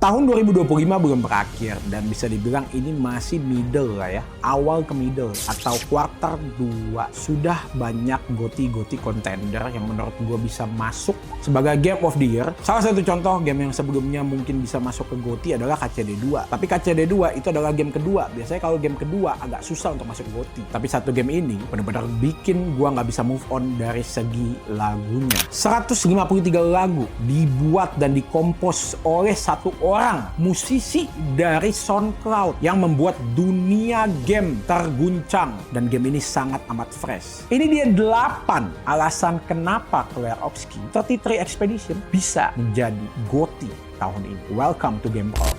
Tahun 2025 belum berakhir dan bisa dibilang ini masih middle lah ya. Awal ke middle atau quarter 2. Sudah banyak GOTY contender yang menurut gue bisa masuk sebagai Game of the Year. Salah satu contoh game yang sebelumnya mungkin bisa masuk ke GOTY adalah KCD 2. Tapi KCD 2 itu adalah game kedua. Biasanya kalau game kedua agak susah untuk masuk GOTY. Tapi satu game ini benar-benar bikin gue nggak bisa move on dari segi lagunya. 153 lagu dibuat dan dikompos oleh satu orang musisi dari SoundCloud yang membuat dunia game terguncang, dan game ini sangat amat fresh. Ini dia 8 alasan kenapa Klerovski 33 Expedition bisa menjadi GOTY tahun ini. Welcome to Game Talk.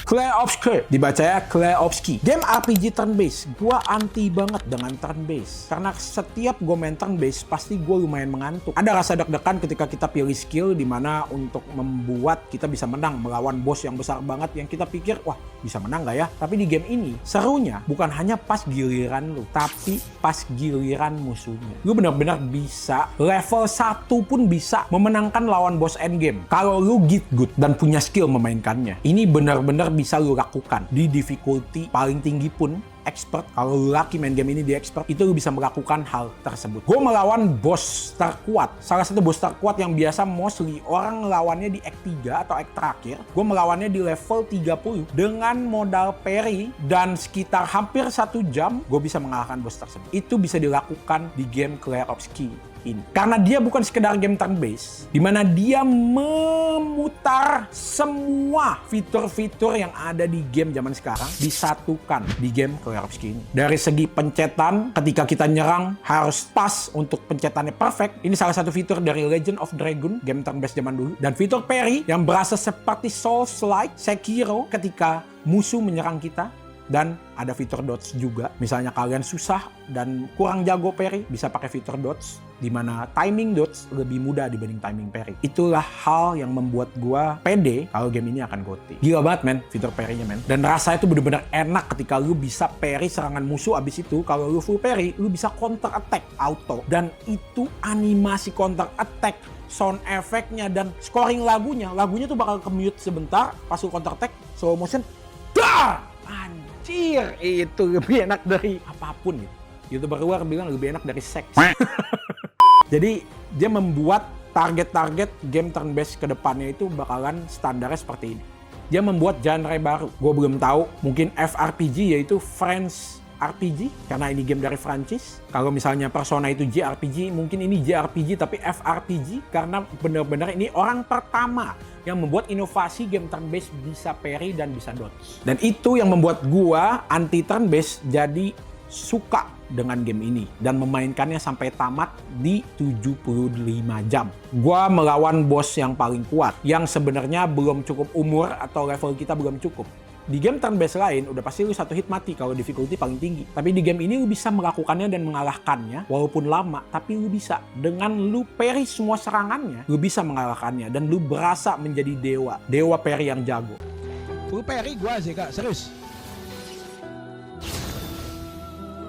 Klerovski, dibacanya Klerovski. Game RPG turn based. Gua anti banget dengan turn based. Karena setiap gue main turn based, pasti gue lumayan mengantuk. Ada rasa deg-degan ketika kita pilih skill dimana untuk membuat kita bisa menang melawan bos yang besar banget yang kita pikir, wah bisa menang gak ya? Tapi di game ini, serunya bukan hanya pas giliran lu, tapi pas giliran musuhnya. Lu benar-benar bisa, level 1 pun bisa memenangkan lawan bos endgame. Kalau lu git good dan punya skill memainkannya. Ini benar-benar bisa lu lakukan di difficulty paling tinggi pun. Expert, kalau lu laki main game ini di expert, itu lu bisa melakukan hal tersebut. Gue melawan bos terkuat, salah satu bos terkuat yang biasa mostly orang lawannya di act 3 atau act terakhir. Gue melawannya di level 30 dengan modal parry dan sekitar hampir 1 jam gue bisa mengalahkan bos tersebut. Itu bisa dilakukan di game Klerovski ini. Karena dia bukan sekedar game turn based, dimana dia memutar semua fitur-fitur yang ada di game zaman sekarang disatukan di game Klerovski ini. Dari segi pencetan, ketika kita nyerang harus pas untuk pencetannya perfect. Ini salah satu fitur dari Legend of Dragon, game turn based zaman dulu. Dan fitur parry yang berasa seperti Souls-like Sekiro ketika musuh menyerang kita. Dan ada fitur dodge juga. Misalnya kalian susah dan kurang jago parry, bisa pakai fitur dodge, di mana timing dodge lebih mudah dibanding timing parry. Itulah hal yang membuat gua pede kalau game ini akan GOTY. Gila banget men, fitur parry-nya men. Dan rasanya itu bener-bener enak ketika lu bisa parry serangan musuh. Abis itu kalau lu full parry, lu bisa counter attack auto. Dan itu animasi counter attack, sound efeknya, dan scoring lagunya tuh bakal ke-mute sebentar pas lu counter attack, slow motion, dar! Anjir, itu lebih enak dari apapun gitu. YouTuber luar bilang lebih enak dari seks. Jadi dia membuat target-target game turn based ke depannya itu bakalan standarnya seperti ini. Dia membuat genre baru. Gue belum tahu, mungkin FRPG, yaitu French RPG, karena ini game dari Prancis. Kalau misalnya Persona itu JRPG, mungkin ini JRPG tapi FRPG, karena benar-benar ini orang pertama yang membuat inovasi game turn based bisa parry dan bisa dodge. Dan itu yang membuat gua anti turn based jadi suka dengan game ini dan memainkannya sampai tamat di 75 jam. Gua melawan bos yang paling kuat, yang sebenarnya belum cukup umur atau level kita belum cukup. Di game turn based lain, udah pasti lu satu hit mati kalau difficulty paling tinggi. Tapi di game ini lu bisa melakukannya dan mengalahkannya, walaupun lama, tapi lu bisa. Dengan lu parry semua serangannya, lu bisa mengalahkannya. Dan lu berasa menjadi dewa. Dewa parry yang jago. Full parry gua sih kak, serius.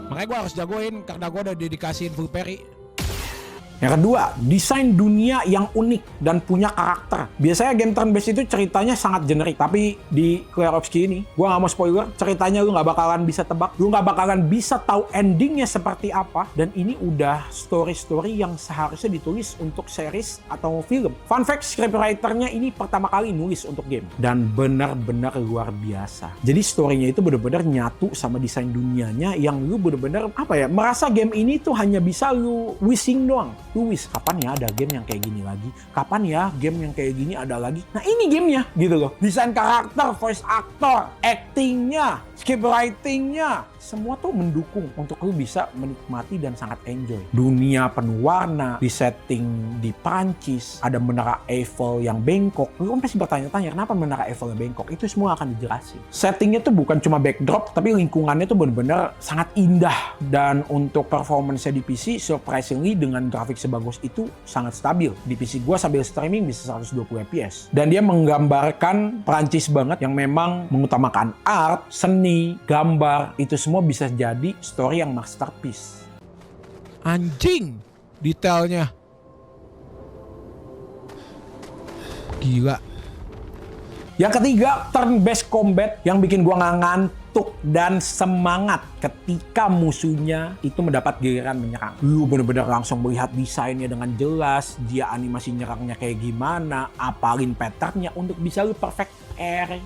Makanya gua harus jagoin, karena gua udah dedikasiin full parry. Yang kedua, desain dunia yang unik dan punya karakter. Biasanya game turn based itu ceritanya sangat generik, tapi di Klerovski ini, gua nggak mau spoiler, ceritanya lu nggak bakalan bisa tebak, lu nggak bakalan bisa tahu endingnya seperti apa, dan ini udah story-story yang seharusnya ditulis untuk series atau film. Fun fact, scriptwriter-nya ini pertama kali nulis untuk game, dan benar-benar luar biasa. Jadi story-nya itu benar-benar nyatu sama desain dunianya yang lu benar-benar merasa game ini tuh hanya bisa lu wishing doang. Wish, kapan ya ada game yang kayak gini lagi? Kapan ya game yang kayak gini ada lagi? Nah ini gamenya gitu loh. Desain karakter, voice actor, actingnya, script writingnya, semua tuh mendukung untuk lu bisa menikmati dan sangat enjoy. Dunia penuh warna, di setting di Prancis, ada menara Eiffel yang bengkok. Lu kan pasti bertanya-tanya, kenapa menara Eiffel yang bengkok? Itu semua akan dijelasin. Settingnya tuh bukan cuma backdrop, tapi lingkungannya tuh benar-benar sangat indah. Dan untuk performance-nya di PC, surprisingly dengan grafik sebagus itu sangat stabil. Di PC gua sambil streaming bisa 120 fps. Dan dia menggambarkan Prancis banget yang memang mengutamakan art, seni, gambar, itu semua bisa jadi story yang masterpiece. Anjing detailnya. Gila. Yang ketiga, turn-based combat yang bikin gua nggak ngantuk dan semangat ketika musuhnya itu mendapat giliran menyerang. Lu bener-bener langsung melihat desainnya dengan jelas, dia animasi nyerangnya kayak gimana, apalin patternnya untuk bisa lu perfect air.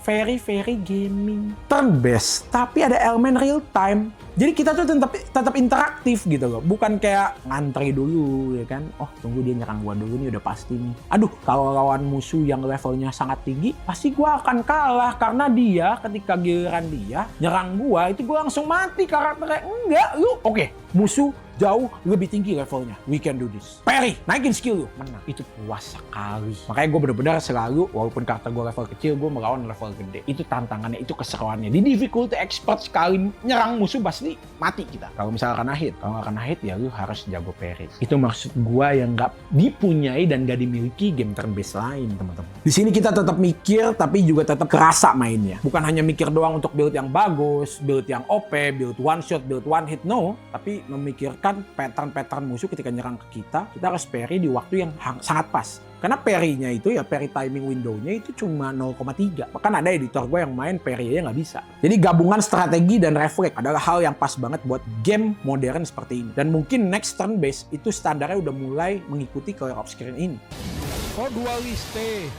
Very gaming. Turn-based, tapi ada elemen real time. Jadi kita tuh tetap interaktif gitu loh. Bukan kayak ngantri dulu ya kan. Oh, tunggu dia nyerang gua dulu nih, udah pasti nih. Aduh, kalau lawan musuh yang levelnya sangat tinggi, pasti gua akan kalah karena dia ketika giliran dia nyerang gua, itu gua langsung mati karakternya. Enggak, lu oke, musuh jauh lebih tinggi levelnya. We can do this. Parry, naikin skill lu, menang. Itu puas sekali. Makanya gue bener-bener selalu, walaupun karakter gue level kecil, gue melawan level gede. Itu tantangannya, itu keseruannya. Di difficulty expert sekali nyerang musuh pasti mati kita. Kalau misalnya kena hit, kalau nggak kena hit ya lu harus jago parry. Itu maksud gue yang nggak dipunyai dan nggak dimiliki game turn-based lain, teman-teman. Di sini kita tetap mikir, tapi juga tetap kerasa mainnya. Bukan hanya mikir doang untuk build yang bagus, build yang OP, build one shot, build one hit, no. Tapi memikirkan pattern-pattern musuh ketika nyerang ke kita harus parry di waktu yang sangat pas. Karena parry-nya itu ya, parry timing window-nya itu cuma 0,3. Bahkan ada editor gue yang main parry-nya nggak bisa. Jadi gabungan strategi dan refleks adalah hal yang pas banget buat game modern seperti ini. Dan mungkin next turn-based itu standarnya udah mulai mengikuti clear off screen ini. Oh, dualiste.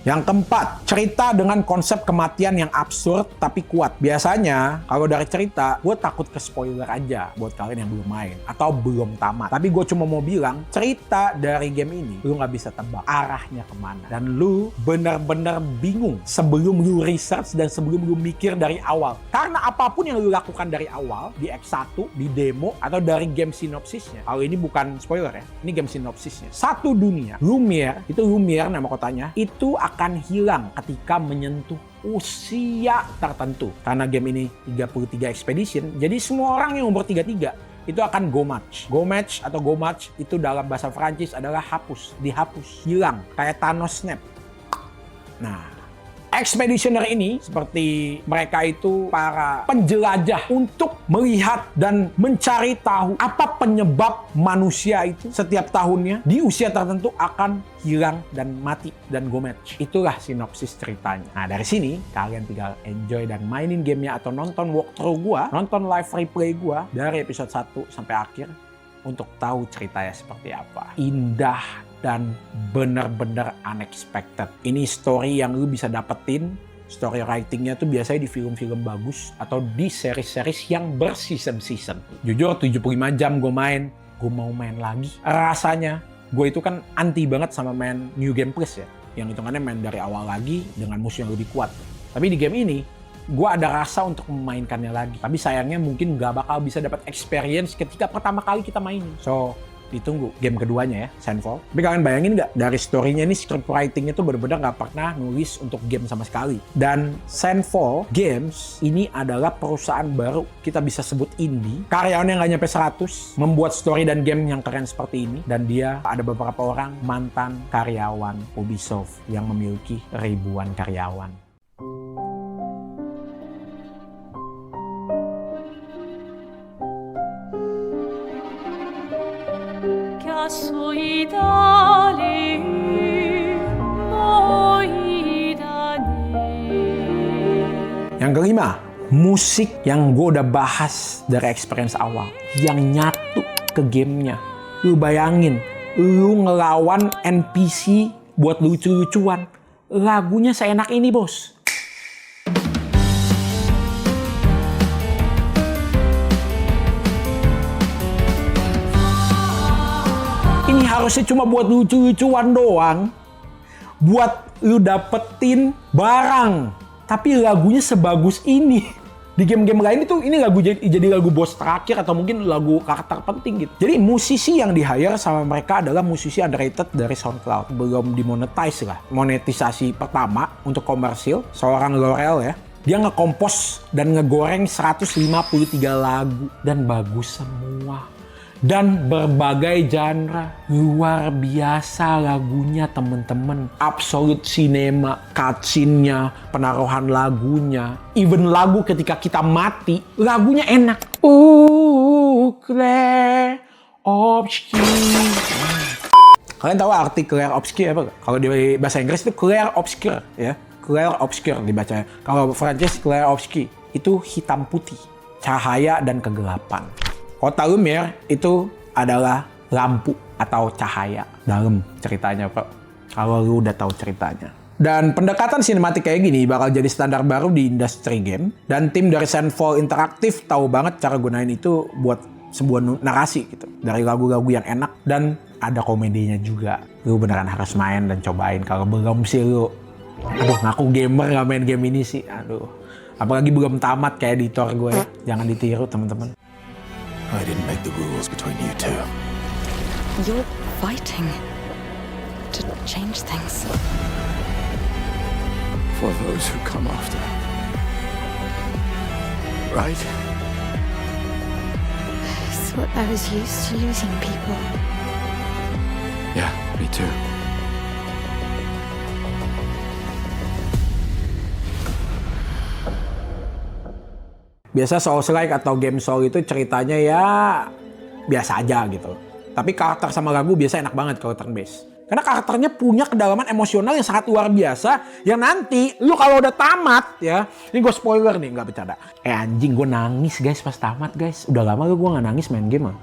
Yang keempat, cerita dengan konsep kematian yang absurd tapi kuat. Biasanya, kalau dari cerita, gue takut ke spoiler aja buat kalian yang belum main atau belum tamat. Tapi gue cuma mau bilang, cerita dari game ini, lu nggak bisa tebak arahnya kemana. Dan lu bener-bener bingung sebelum lu research dan sebelum lu mikir dari awal. Karena apapun yang lu lakukan dari awal, di X1, di demo, atau dari game sinopsisnya. Kalau ini bukan spoiler ya, ini game sinopsisnya. Satu dunia, Lumiere, itu Lumiere nama kotanya, itu akan hilang ketika menyentuh usia tertentu. Karena game ini 33 expedition, jadi semua orang yang umur 33 itu akan go match. Go match atau go match itu dalam bahasa Prancis adalah hapus, dihapus, hilang, kayak Thanos snap. Nah, Expeditioner ini seperti mereka itu para penjelajah untuk melihat dan mencari tahu apa penyebab manusia itu setiap tahunnya di usia tertentu akan hilang dan mati dan go match. Itulah sinopsis ceritanya. Nah, dari sini kalian tinggal enjoy dan mainin gamenya atau nonton walkthrough gua, nonton live replay gua dari episode 1 sampai akhir untuk tahu ceritanya seperti apa. Indah dan bener-bener unexpected. Ini story yang lu bisa dapetin, story writingnya tuh biasanya di film-film bagus atau di series-series yang berseason-season. Jujur 75 jam gue main, gue mau main lagi. Rasanya, gue itu kan anti banget sama main New Game Plus ya. Yang hitungannya main dari awal lagi dengan musuh yang lebih kuat. Tapi di game ini, gue ada rasa untuk memainkannya lagi. Tapi sayangnya mungkin gak bakal bisa dapat experience ketika pertama kali kita mainin. So, ditunggu game keduanya ya, Sandfall. Tapi kalian bayangin nggak, dari story-nya ini, script writing-nya tuh benar-benar nggak pernah nulis untuk game sama sekali. Dan Sandfall Games ini adalah perusahaan baru, kita bisa sebut indie. Karyawannya nggak nyampe 100, membuat story dan game yang keren seperti ini. Dan dia ada beberapa orang mantan karyawan Ubisoft yang memiliki ribuan karyawan. Yang kelima, musik yang gue udah bahas dari experience awal, yang nyatu ke gamenya. Lu bayangin, lu ngelawan NPC buat lucu-lucuan, lagunya seenak ini bos. Ini ini harusnya cuma buat lucu-lucuan doang. Buat lu dapetin barang. Tapi lagunya sebagus ini. Di game-game lain itu ini lagu jadi lagu bos terakhir atau mungkin lagu karakter penting gitu. Jadi musisi yang di-hire sama mereka adalah musisi underrated dari SoundCloud. Belum dimonetize lah. Monetisasi pertama untuk komersil seorang Laurel ya. Dia ngekompos dan ngegoreng 153 lagu dan bagus semua. Dan berbagai genre. Luar biasa lagunya temen-temen. Absolute cinema, cutscene-nya, penaruhan lagunya. Even lagu ketika kita mati, lagunya enak. Claire Obscure. Kalian tahu arti Claire Obscure apa? Kalau di bahasa Inggris itu Claire Obscure ya. Claire Obscure dibacanya. Kalau Prancis Claire Obscure itu hitam putih, cahaya dan kegelapan. Kota Lumière itu adalah lampu atau cahaya dalam ceritanya, Pak. Kalau lu udah tahu ceritanya. Dan pendekatan sinematik kayak gini bakal jadi standar baru di industri game. Dan tim dari Sandfall Interactive tahu banget cara gunain itu buat sebuah narasi gitu. Dari lagu-lagu yang enak dan ada komedinya juga. Lu beneran harus main dan cobain. Kalau belum sih lu, aduh ngaku gamer gak main game ini sih. Aduh, apalagi belum tamat kayak editor gue ya. Jangan ditiru teman-teman. I didn't make the rules between you two. You're fighting to change things. For those who come after. Right? I thought I was used to losing people. Yeah, me too. Biasa Souls-like atau game Soul itu ceritanya ya biasa aja gitu. Tapi karakter sama lagu biasa enak banget kalau turn-based. Karena karakternya punya kedalaman emosional yang sangat luar biasa. Yang nanti lu kalau udah tamat ya. Ini gue spoiler nih, nggak bercanda. Anjing gue nangis guys pas tamat guys. Udah lama gue nggak nangis main game.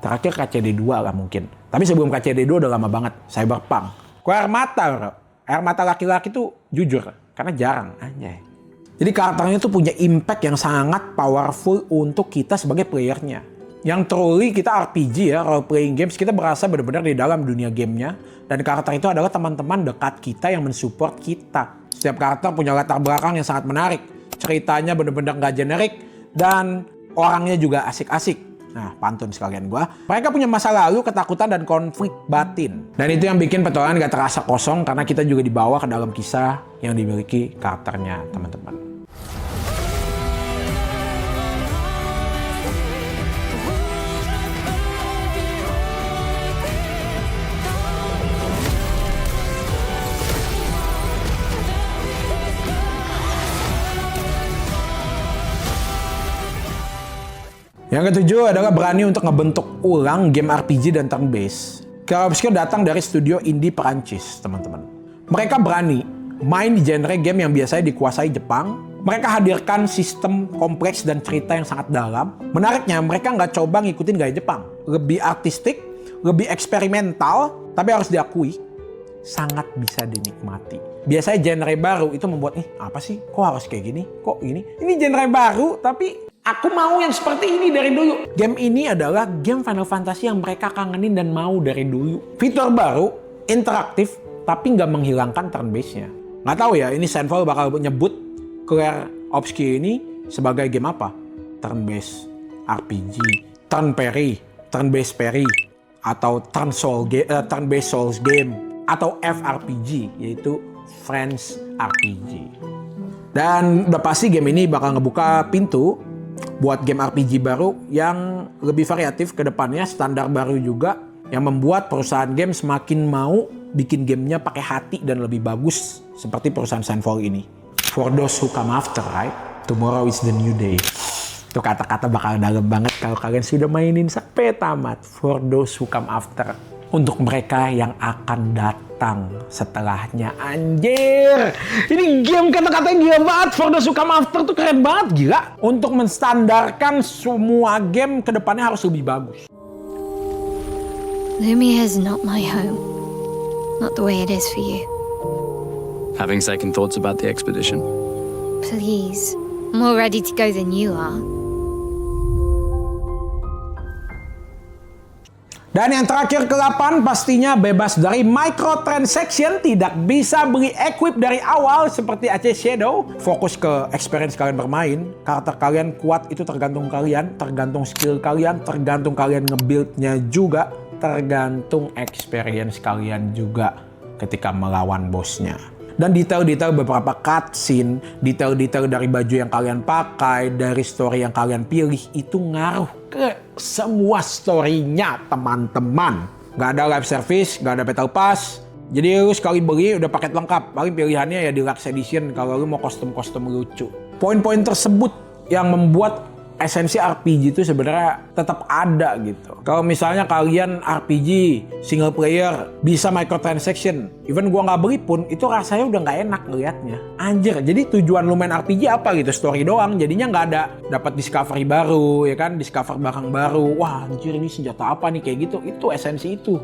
Terakhir KCD 2 lah mungkin. Tapi sebelum KCD 2 udah lama banget. Cyberpunk. Gue air mata bro. Air mata laki-laki tuh jujur. Karena jarang anjay. Jadi karakternya tuh punya impact yang sangat powerful untuk kita sebagai playernya. Yang truly kita RPG ya, role playing games, kita berasa benar-benar di dalam dunia gamenya. Dan karakter itu adalah teman-teman dekat kita yang mensupport kita. Setiap karakter punya latar belakang yang sangat menarik. Ceritanya benar-benar gak generik. Dan orangnya juga asik-asik. Nah, pantun sekalian gua. Mereka punya masa lalu, ketakutan, dan konflik batin. Dan itu yang bikin petualangan gak terasa kosong karena kita juga dibawa ke dalam kisah yang dimiliki karakternya, teman-teman. Yang ketujuh adalah berani untuk ngebentuk ulang game RPG dan turn-based. Claire Obscure datang dari studio indie Perancis, teman-teman. Mereka berani main di genre game yang biasanya dikuasai Jepang. Mereka hadirkan sistem kompleks dan cerita yang sangat dalam. Menariknya, mereka nggak coba ngikutin gaya Jepang. Lebih artistik, lebih eksperimental, tapi harus diakui, sangat bisa dinikmati. Biasanya genre baru itu membuat, apa sih? Kok harus kayak gini? Kok ini? Ini genre baru, tapi aku mau yang seperti ini dari dulu. Game ini adalah game Final Fantasy yang mereka kangenin dan mau dari dulu. Fitur baru, interaktif, tapi nggak menghilangkan turn-based-nya. Nggak tahu ya, ini Sandfall bakal nyebut Claire Obscure ini sebagai game apa? Turn-based RPG, turn-based parry, atau turn-based Souls game, atau FRPG, yaitu Friends RPG. Dan udah pasti game ini bakal ngebuka pintu buat game RPG baru yang lebih variatif ke depannya, standar baru juga yang membuat perusahaan game semakin mau bikin gamenya pakai hati dan lebih bagus seperti perusahaan Sandfall ini. For those who come after, right? Tomorrow is the new day. Itu kata-kata bakal dalam banget kalau kalian sudah mainin sampai tamat. For those who come after. Untuk mereka yang akan datang setelahnya. Anjir! Ini game kata-katanya gila banget. For those who come after tuh keren banget, gila. Untuk menstandarkan semua game ke depannya harus lebih bagus. Lumiere is not my home. Not the way it is for you. Having second thoughts about the expedition? Please. I'm more ready to go than you are. Dan yang terakhir ke-8 pastinya bebas dari microtransaction, tidak bisa beli equip dari awal seperti AC Shadow. Fokus ke experience kalian bermain. Karakter kalian kuat itu tergantung kalian, tergantung skill kalian, tergantung kalian nge-build-nya juga, tergantung experience kalian juga ketika melawan bosnya. Dan detail-detail beberapa cutscene, detail-detail dari baju yang kalian pakai, dari story yang kalian pilih, itu ngaruh ke semua story-nya, teman-teman. Gak ada live service, gak ada battle pass. Jadi lu sekali beli udah paket lengkap. Paling pilihannya ya di Lux Edition kalau lu mau kostum-kostum lucu. Poin-poin tersebut yang membuat esensi RPG itu sebenarnya tetap ada gitu. Kalau misalnya kalian RPG single player bisa microtransaction, even gua nggak beli pun itu rasanya udah nggak enak ngeliatnya. Anjir, jadi tujuan lu main RPG apa gitu? Story doang. Jadinya nggak ada dapat discovery baru, ya kan? Discover barang baru. Wah, anjir ini senjata apa nih kayak gitu? Itu esensi itu.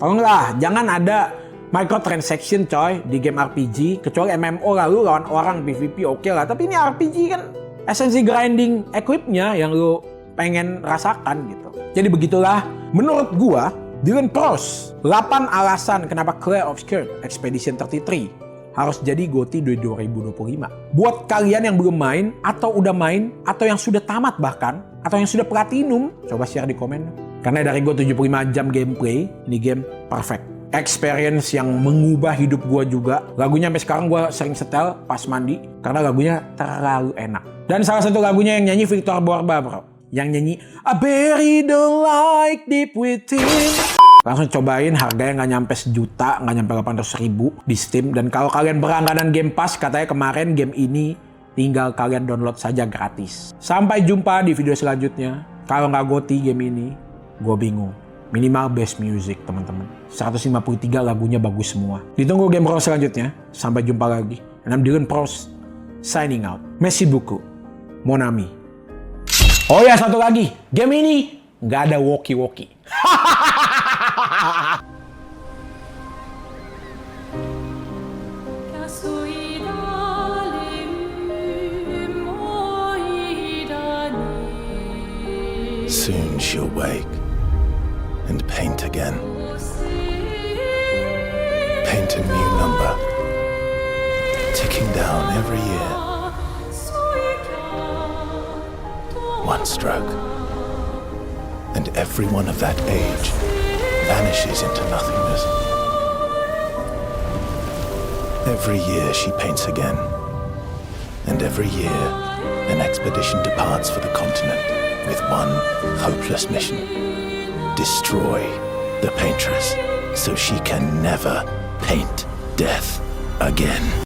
Kalau nggak, jangan ada microtransaction coy di game RPG. Kecuali MMO lalu lawan orang PvP oke lah. Tapi ini RPG kan. Esensi grinding equipnya yang lu pengen rasakan gitu. Jadi begitulah menurut gua Dylan Pros 8 alasan kenapa Clair Obscur Expedition 33 harus jadi GOTY 2025. Buat kalian yang belum main atau udah main atau yang sudah tamat bahkan atau yang sudah platinum, coba share di komen. Karena dari gua 75 jam gameplay, ini game perfect. Experience yang mengubah hidup gua juga. Lagunya sampai sekarang gua sering setel pas mandi karena lagunya terlalu enak. Dan salah satu lagunya yang nyanyi Victor Borba, bro. Yang nyanyi I bury the light deep within. Langsung cobain, harganya nggak nyampe sejuta, nggak nyampe 800.000 di Steam. Dan kalau kalian berlangganan Game Pass, katanya kemarin game ini tinggal kalian download saja gratis. Sampai jumpa di video selanjutnya. Kalau nggak GOTY game ini, gue bingung. Minimal best music, teman-teman. 153 lagunya bagus semua. Ditunggu game pro selanjutnya. Sampai jumpa lagi. And I'm Dylan Pros, signing out. Merci beaucoup. Monami. Oh ya, satu lagi. Game ini nggak ada walkie-walkie. Soon she'll wake and paint again. Paint a new number, ticking down every year. One stroke, and every one of that age vanishes into nothingness. Every year she paints again, and every year an expedition departs for the continent with one hopeless mission: destroy the paintress so she can never paint death again.